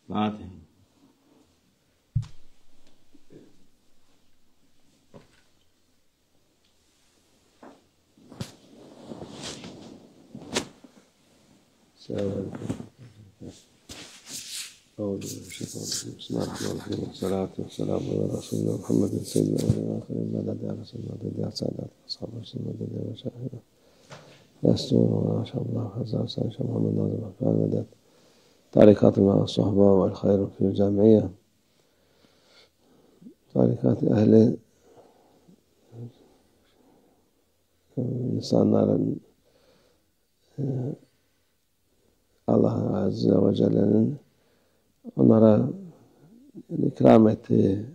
Fatih. بسم الله الرحمن الرحيم والصلاة والسلام على رسولنا محمد سيدنا وآخر المدد على سيدنا مدد سادات أصحاب رسول مدد وشاهده يستون وما شاء الله حزام سيد محمد ناظم أفعال مدد تاريخات مع الصحبة والخير في الجامعية تاريخات أهل insanların Allah Azze ve Celle'nin onlara ikram ettiği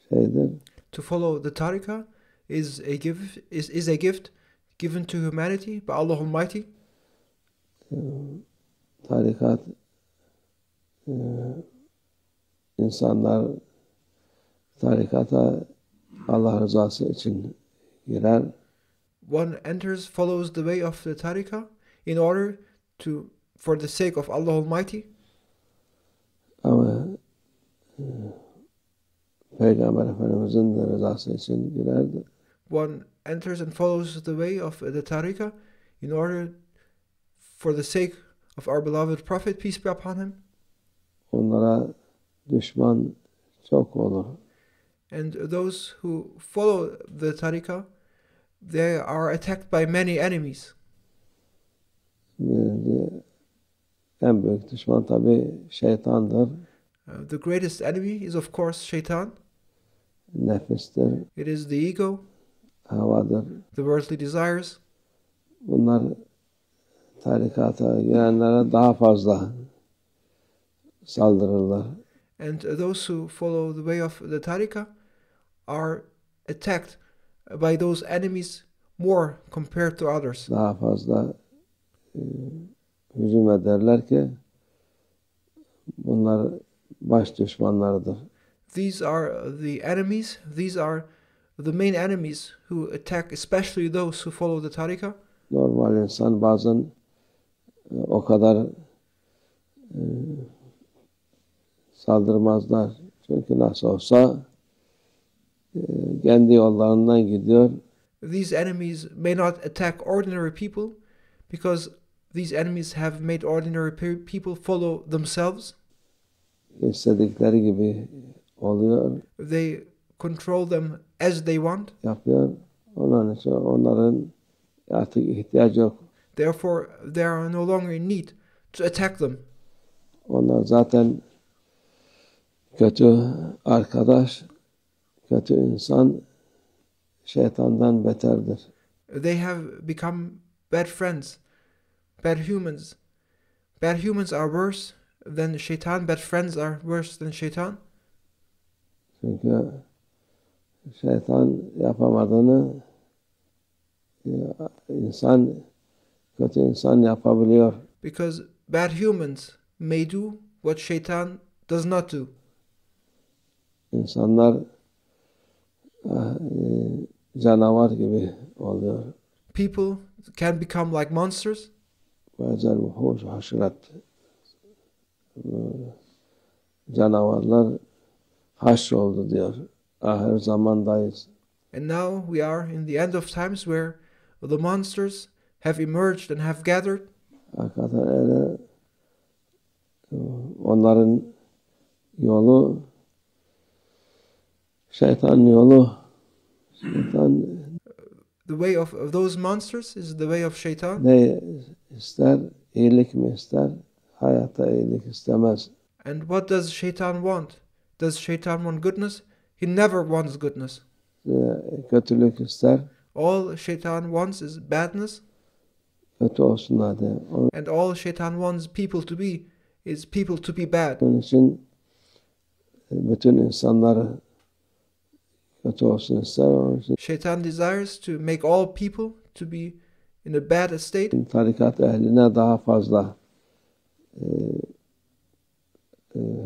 şeydir. To follow the Tariqah is a gift given to humanity by Allah Almighty. Tarikat insanlar tarikata Allah rızası için girer. One enters, follows the way of the Tariqah in order for the sake of Allah Almighty. Ama Peygamber Efendimiz'in de rızası için girerdi. One enters and follows the way of the Tariqah in order for the sake of our beloved Prophet, peace be upon him. Onlara düşman çok olur. And those who follow the Tariqah, they are attacked by many enemies. En büyük düşman tabii şeytandır. The greatest enemy is of course Shaitan. Nefistir. It is the ego. Havadır. The worldly desires. Bunlar tarikata girenlere daha fazla saldırırlar. And those who follow the way of the Tariqah are attacked by those enemies more compared to others. Daha fazla hücum ederler ki bunlar baş düşmanlarıdır. These are the enemies. These are the main enemies who attack, especially those who follow the Tariqah. Normal insan bazen o kadar saldırmazlar. Çünkü nasıl olsa kendi yollarından gidiyor. These enemies may not attack ordinary people because these enemies have made ordinary people follow themselves. İstedikleri gibi oluyor. They control them as they want. Yapıyor. Onun için onların artık ihtiyacı yok. Therefore, they are no longer in need to attack them. Onlar zaten kötü arkadaş, kötü insan şeytandan beterdir. They have become bad friends, bad humans. Bad humans are worse than Shaitan. Bad friends are worse than Shaitan. Çünkü şeytan yapamadığını kötü insan yapabiliyor. Because bad humans may do what Shaitan does not do. İnsanlar canavar gibi oluyor. People can become like monsters. Bazen vuhuş, haşirat. Canavarlar haşroldu diyor. Ahir zamandayız. And now we are in the end of times where the monsters have emerged and have gathered. Hakikaten öyle onların yolu şeytan yolu. The way of those monsters is the way of Shaitan. Ne ister? İyilik mi ister? Hayatta iyilik istemez. And what does Shaitan want? Does Shaitan want goodness? He never wants goodness. Kötülük ister. All Shaitan wants is badness. Kötü olsun hadi. And all Shaitan wants people to be is people to be bad. Onun için bütün insanları kötü olsun ister. Onun için Shaitan desires to make all people to be in a bad state. tarikat ehline daha fazla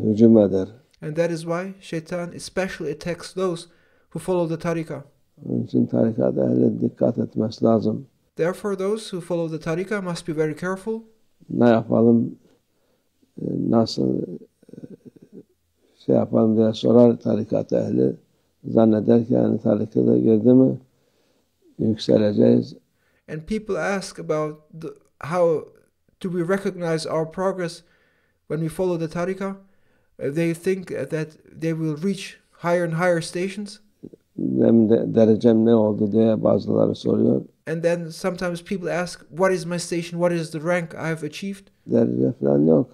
hücum eder. And that is why Shaitan especially attacks those who follow the Tariqah. Onun için tarikat ehli dikkat etmesi lazım. Therefore, those who follow the Tariqah must be very careful. Ne yapalım? Nasıl şey yapalım diye sorar tarikat ehli. Zanneder ki yani tarikata girdi mi yükseleceğiz. And people ask about how do we recognize our progress when we follow the Tariqah. They think that they will reach higher and higher stations. Benim derecem ne oldu diye bazıları soruyor. And then sometimes people ask, what is my station? What is the rank I have achieved? Derece falan yok.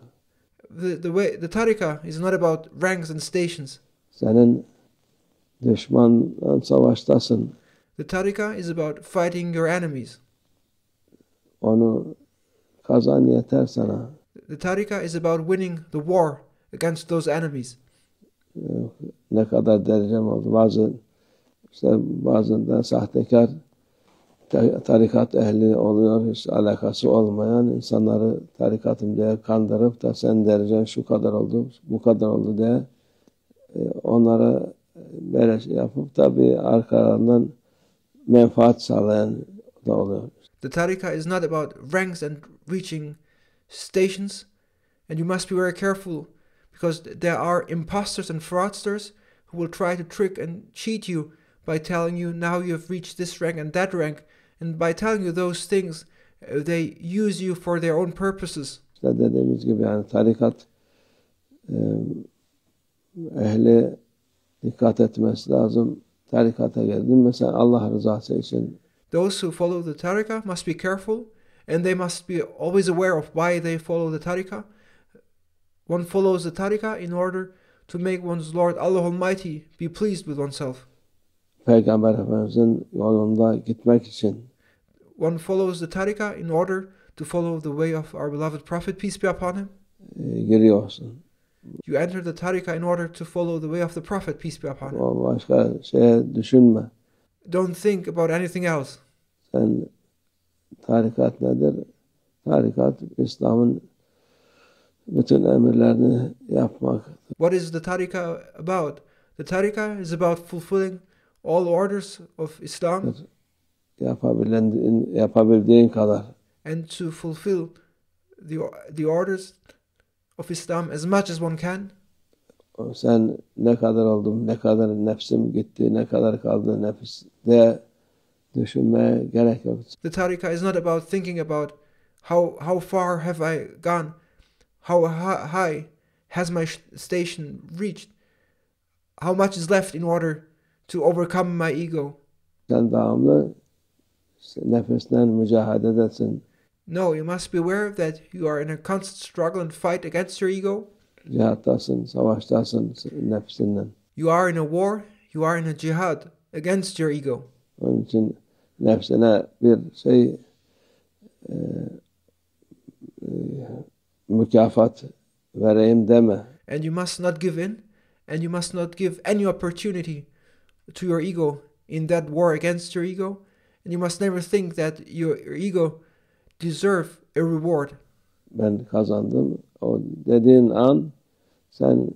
The Tariqah is not about ranks and stations. Senin düşmanla savaştasın. The Tariqah is about fighting your enemies. Onu kazan yeter sana. The Tariqah is about winning the war against those enemies. Ne kadar derecem oldu. Bazen sahtekar tarikat ehli oluyor. Hiç alakası olmayan insanları tarikatım diye kandırıp da sen derecen şu kadar oldu, bu kadar oldu diye onlara böyle şey yapıp da bir arkalarından menfaat sağlayan da oluyor. The Tariqah is not about ranks and reaching stations, and you must be very careful because there are imposters and fraudsters who will try to trick and cheat you by telling you now you have reached this rank and that rank, and by telling you those things they use you for their own purposes. İşte dediğimiz gibi yani tarikat ehli dikkat etmesi lazım. Tarikata geldin mesela Allah rızası için. Those who follow the Tariqah must be careful, and they must be always aware of why they follow the Tariqah. One follows the Tariqah in order to make one's Lord Allah Almighty be pleased with oneself. Peygamber Efendimiz'in yolunda gitmek için. One follows the Tariqah in order to follow the way of our beloved Prophet, peace be upon him. Giriyorsun. You enter the Tariqah in order to follow the way of the Prophet, peace be upon him. O başka şeye düşünme. Don't think about anything else. Sen tarikat nedir? Tarikat İslam'ın bütün emirlerini yapmak. What is the Tariqah about? The Tariqah is about fulfilling all orders of Islam. Yapabildiğin kadar. And to fulfill the orders of Islam as much as one can. Sen ne kadar oldum, ne kadar nefsim gitti, ne kadar kaldı nefis diye düşünmeye gerek yok. The Tariqah is not about thinking about how far have I gone, how high has my station reached, how much is left in order to overcome my ego. Sen devamlı nefisten mücadele edesin. No, you must be aware that you are in a constant struggle and fight against your ego. Cihattasın, savaştasın nefsinden. You are in a war, you are in a jihad against your ego. Onun için nefsine bir şey mükafat vereyim deme. And you must not give in, and you must not give any opportunity to your ego in that war against your ego. And you must never think that your ego deserve a reward. Ben kazandım. O dediğin an sen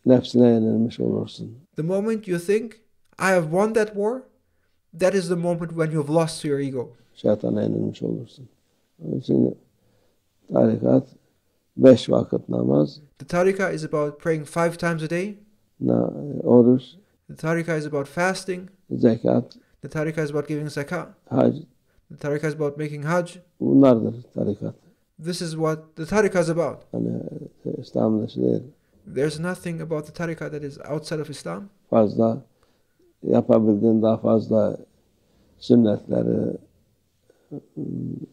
nefsine yenilmiş olursun. The moment you think, I have won that war, that is the moment when you have lost to your ego. Şeytana yenilmiş olursun. Onun için tarikat 5 vakit namaz. The Tariqah is about praying 5 times a day. Oruç. The Tariqah is about fasting. Zekat. The Tariqah is about giving zakat. Hac. The Tariqah is about making hajj. Bunlardır tarikat. This is what the Tariqah is about. Yani İslam dışı değil. There's nothing about the Tariqah that is outside of Islam. Fazla yapabildiğin daha fazla sünnetleri,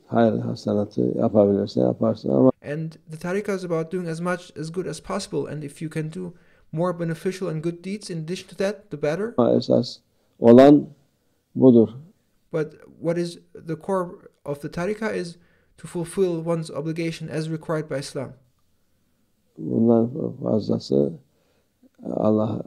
hayır hasenatı yapabilirsin, yaparsın ama And the Tariqah is about doing as much as good as possible. And if you can do more beneficial and good deeds in addition to that, the better. esas olan budur. But what is the core of the Tariqah is to fulfill one's obligation as required by Islam. Bundan fazlası Allah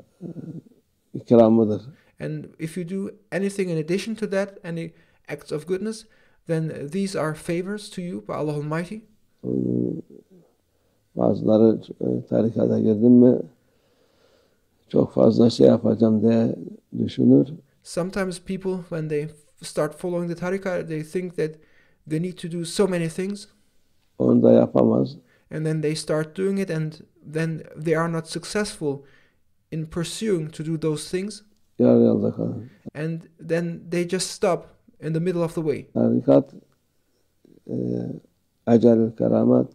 ikramıdır. And if you do anything in addition to that, any acts of goodness, then these are favors to you by Allah Almighty. Bazıları tarikata girdim mi çok fazla şey yapacağım diye düşünür. Sometimes people, when they start following the Tariqah, they think that they need to do so many things. Onu da yapamaz. And then they start doing it, and then they are not successful in pursuing to do those things, yarı yolda kalır. and then they just stop in the middle of the way. Tarikat ecelül keramet,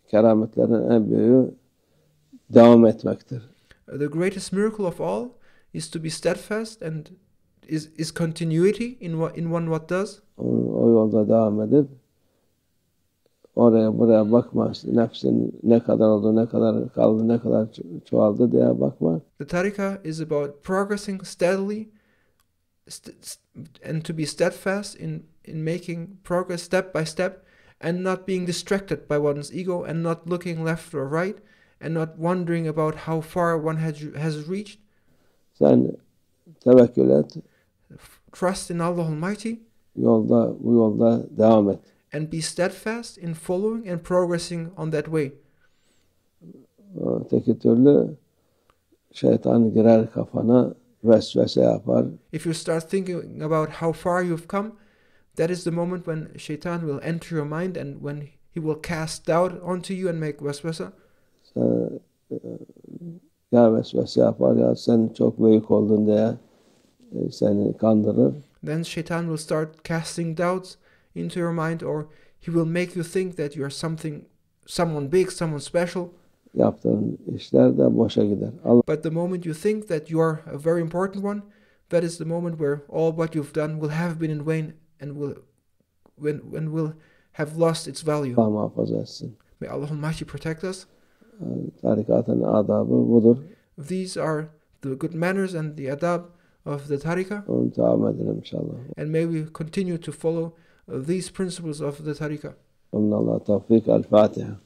kerametlerin en büyüğü devam etmektir. The greatest miracle of all is to be steadfast and is continuity in one what does. O yolda devam edip oraya buraya bakma, nefsin ne kadar oldu, ne kadar kaldı, ne kadar çoğaldı diye bakma. The Tariqah is about progressing steadily and to be steadfast in making progress step by step and not being distracted by one's ego and not looking left or right and not wondering about how far one has reached. Sen tevekkül et, Trust in Allah Almighty bu yolda devam et. and be steadfast in following and progressing on that way. Öteki türlü şeytan girer kafana, vesvese yapar. If you start thinking about how far you've come, that is the moment when Shaitan will enter your mind and when he will cast doubt onto you and make waswasa. Ya vesvese yapar ya sen çok büyük oldun diye seni kandırır. Then Shaitan will start casting doubts into your mind, or he will make you think that you are someone big, someone special. Yaptığın işler de boşa gider. But the moment you think that you are a very important one, that is the moment where all what you've done will have been in vain and will have lost its value. Allah muhafaza etsin. May Allah Almighty protect us. Tarikatın adabı budur. These are the good manners and the adab of the Tariqah. Onu devam edelim inşallah. And may we continue to follow these principles of the Tariqah. Allah tevfik. El Fatiha.